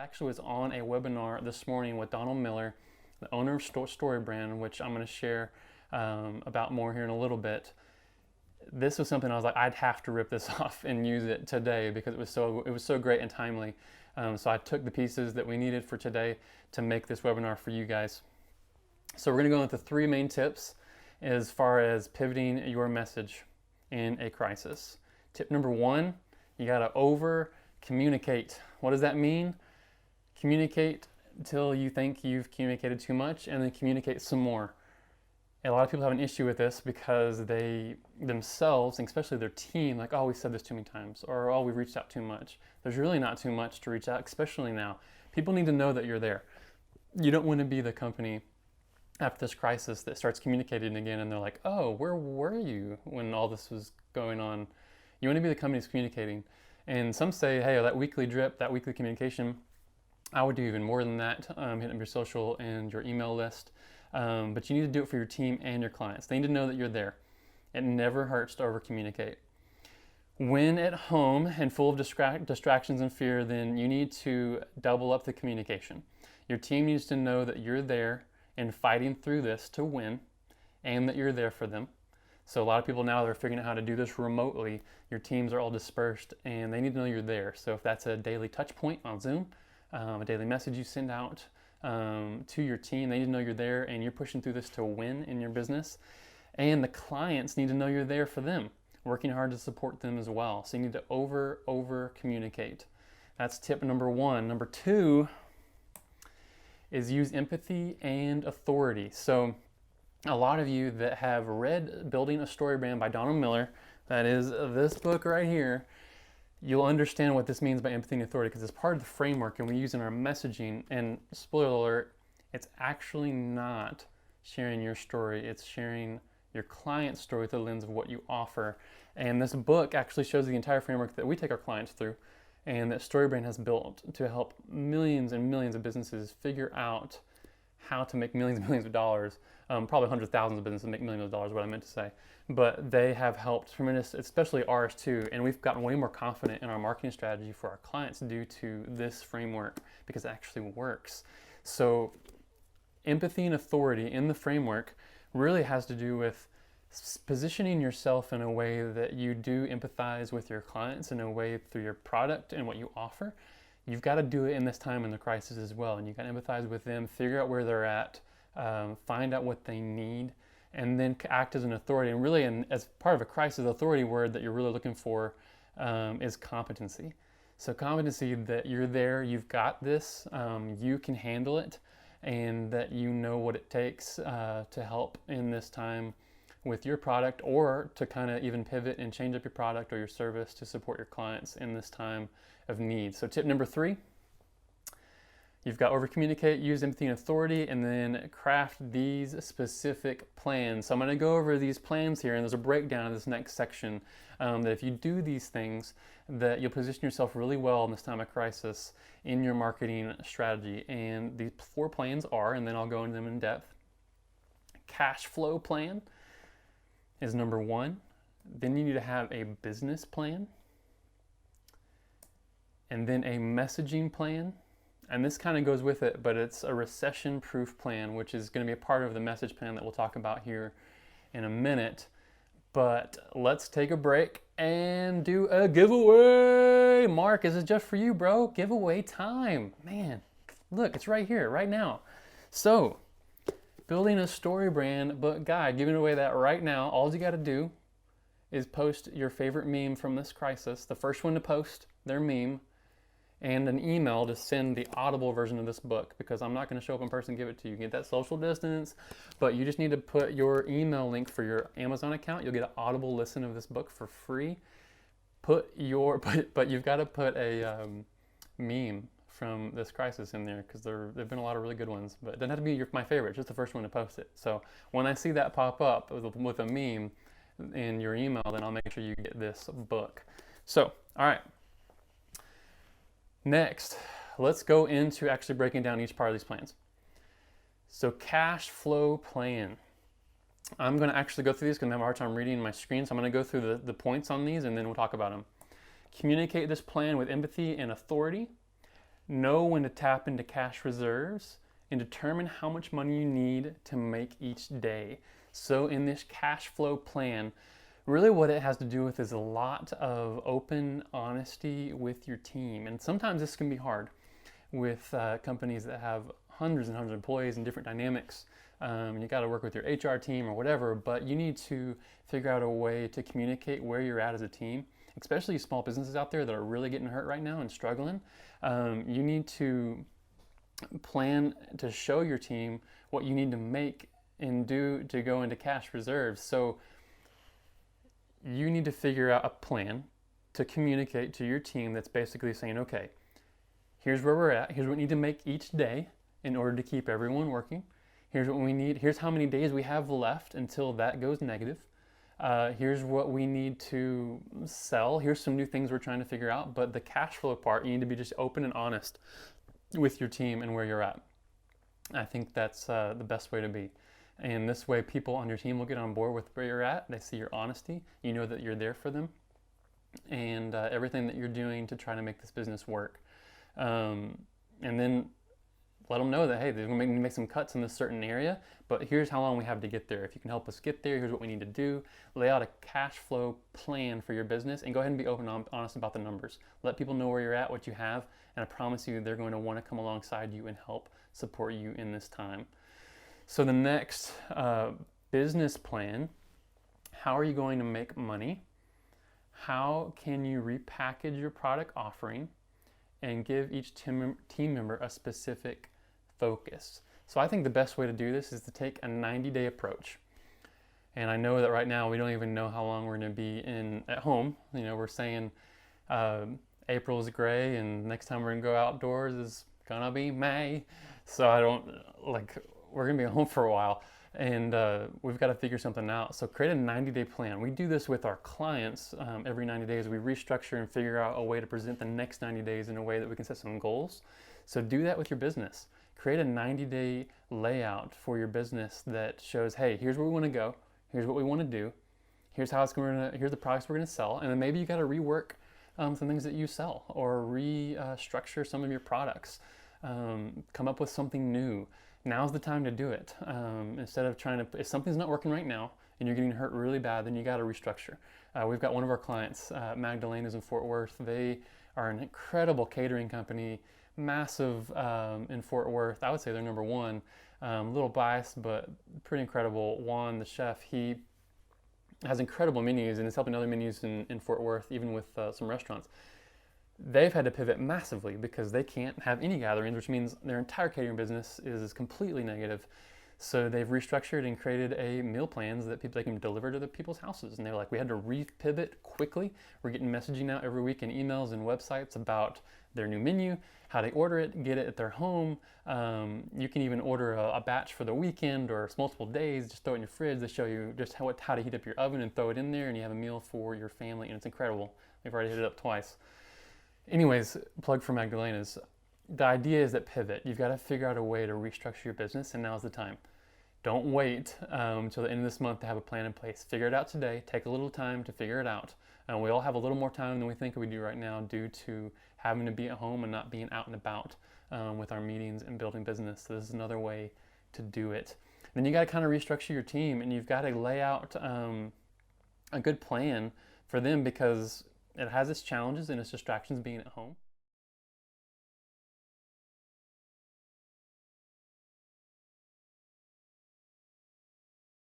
actually was on a webinar this morning with Donald Miller, the owner of Story Brand, which I'm going to share about more here in a little bit. This was something I was like, I'd have to rip this off and use it today because it was so great and timely. So I took the pieces that we needed for today to make this webinar for you guys. So we're going to go into 3 main tips as far as pivoting your message in a crisis. Tip number 1, you got to over communicate. What does that mean? Communicate until you think you've communicated too much, and then communicate some more. A lot of people have an issue with this because they themselves, and especially their team, like, oh, we said this too many times, or oh, we reached out too much. There's really not too much to reach out, especially now. People need to know that you're there. You don't want to be the company after this crisis that starts communicating again and they're like, oh, where were you when all this was going on? You want to be the company that's communicating. And some say, hey, that weekly drip, that weekly communication, I would do even more than that, hitting up your social and your email list. But you need to do it for your team and your clients. They need to know that you're there. It never hurts to over communicate. When at home and full of distractions and fear, then you need to double up the communication. Your team needs to know that you're there and fighting through this to win, and that you're there for them. So a lot of people now, they're figuring out how to do this remotely. Your teams are all dispersed and they need to know you're there. So if that's a daily touch point on Zoom, a daily message you send out to your team, they need to know you're there and you're pushing through this to win in your business. And the clients need to know you're there for them, working hard to support them as well. So you need to over communicate. That's tip number 1. Number 2 is use empathy and authority. So a lot of you that have read Building a Story Brand by Donald Miller, that is this book right here, you'll understand what this means by empathy and authority because it's part of the framework and we use in our messaging. And spoiler alert, it's actually not sharing your story, it's sharing your client's story through the lens of what you offer. And this book actually shows the entire framework that we take our clients through and that StoryBrand has built to help millions and millions of businesses figure out how to make millions and millions of dollars. Probably hundreds of thousands of businesses make millions of dollars, what I meant to say. But they have helped tremendous, especially ours too. And we've gotten way more confident in our marketing strategy for our clients due to this framework because it actually works. So empathy and authority in the framework really has to do with positioning yourself in a way that you do empathize with your clients in a way through your product and what you offer. You've got to do it in this time in the crisis as well. And you've got to empathize with them, figure out where they're at, find out what they need, and then act as an authority. And really, as part of a crisis, the authority word that you're really looking for is competency. So competency that you're there, you've got this, you can handle it, and that you know what it takes to help in this time with your product, or to kind of even pivot and change up your product or your service to support your clients in this time of need. So tip number 3, you've got over communicate, use empathy and authority, and then craft these specific plans. So I'm going to go over these plans here, and there's a breakdown of this next section that if you do these things, that you'll position yourself really well in this time of crisis in your marketing strategy. And these 4 plans are, and then I'll go into them in depth. Cashflow plan is number 1. Then you need to have a business plan, and then a messaging plan. And this kind of goes with it, but it's a recession-proof plan, which is going to be a part of the message plan that we'll talk about here in a minute. But let's take a break and do a giveaway. Mark, this is just for you, bro. Giveaway time. Man, look, it's right here, right now. So, Building a Story Brand book guide, giving away that right now. All you got to do is post your favorite meme from this crisis, the first one to post their meme, and an email to send the Audible version of this book, because I'm not going to show up in person and give it to you. You get that social distance, but you just need to put your email link for your Amazon account. You'll get an Audible listen of this book for free. But you've got to put a meme from this crisis in there, because there've been a lot of really good ones, but it doesn't have to be my favorite, just the first one to post it. So when I see that pop up with a meme in your email, then I'll make sure you get this book. So, all right. Next, let's go into actually breaking down each part of these plans. So cash flow plan. I'm going to actually go through these because I have a hard time reading my screen, so I'm going to go through the points on these and then we'll talk about them. Communicate this plan with empathy and authority. Know when to tap into cash reserves, and determine how much money you need to make each day. So in this cash flow plan, really what it has to do with is a lot of open honesty with your team. And sometimes this can be hard with companies that have hundreds and hundreds of employees and different dynamics. You got to work with your HR team or whatever, but you need to figure out a way to communicate where you're at as a team, especially small businesses out there that are really getting hurt right now and struggling. You need to plan to show your team what you need to make and do to go into cash reserves. So you need to figure out a plan to communicate to your team that's basically saying, okay, here's where we're at, here's what we need to make each day in order to keep everyone working. Here's what we need, here's how many days we have left until that goes negative. Here's what we need to sell. Here's some new things we're trying to figure out. But the cash flow part, you need to be just open and honest with your team and where you're at. I think that's the best way to be. And this way people on your team will get on board with where you're at. They see your honesty. You know that you're there for them. And everything that you're doing to try to make this business work. And then let them know that, hey, they're going to make some cuts in this certain area, but here's how long we have to get there. If you can help us get there, here's what we need to do. Lay out a cash flow plan for your business and go ahead and be open and honest about the numbers. Let people know where you're at, what you have, and I promise you they're going to want to come alongside you and help support you in this time. So the next business plan, how are you going to make money? How can you repackage your product offering and give each team member a specific focus? So I think the best way to do this is to take a 90-day approach. And I know that right now we don't even know how long we're going to be at home. You know, we're saying April is gray and next time we're going to go outdoors is going to be May. So we're going to be at home for a while. And we've got to figure something out. So create a 90-day plan. We do this with our clients every 90 days. We restructure and figure out a way to present the next 90 days in a way that we can set some goals. So do that with your business. Create a 90-day layout for your business that shows, hey, here's where we want to go. Here's what we want to do. Here's here's the products we're going to sell. And then maybe you got to rework some things that you sell or restructure some of your products. Come up with something new. Now's the time to do it. Instead of if something's not working right now and you're getting hurt really bad, then you got to restructure. We've got one of our clients, Magdalena's in Fort Worth. They are an incredible catering company, massive in Fort Worth. I would say they're number one. A little biased, but pretty incredible. Juan, the chef, he has incredible menus and is helping other menus in Fort Worth, even with some restaurants. They've had to pivot massively because they can't have any gatherings, which means their entire catering business is completely negative. So they've restructured and created a meal plans that they can deliver to the people's houses. And they're like, we had to re-pivot quickly. We're getting messaging out every week in emails and websites about their new menu, how they order it, get it at their home. You can even order a batch for the weekend or multiple days, just throw it in your fridge. They show you just how to heat up your oven and throw it in there, and you have a meal for your family, and it's incredible. We've already hit it up twice. Anyways, plug for Magdalena's. The idea is that pivot. You've got to figure out a way to restructure your business, and now's the time. Don't wait until the end of this month to have a plan in place. Figure it out today. Take a little time to figure it out. We all have a little more time than we think we do right now due to having to be at home and not being out and about with our meetings and building business. So this is another way to do it. Then you got to kind of restructure your team, and you've got to lay out a good plan for them because it has its challenges and its distractions being at home.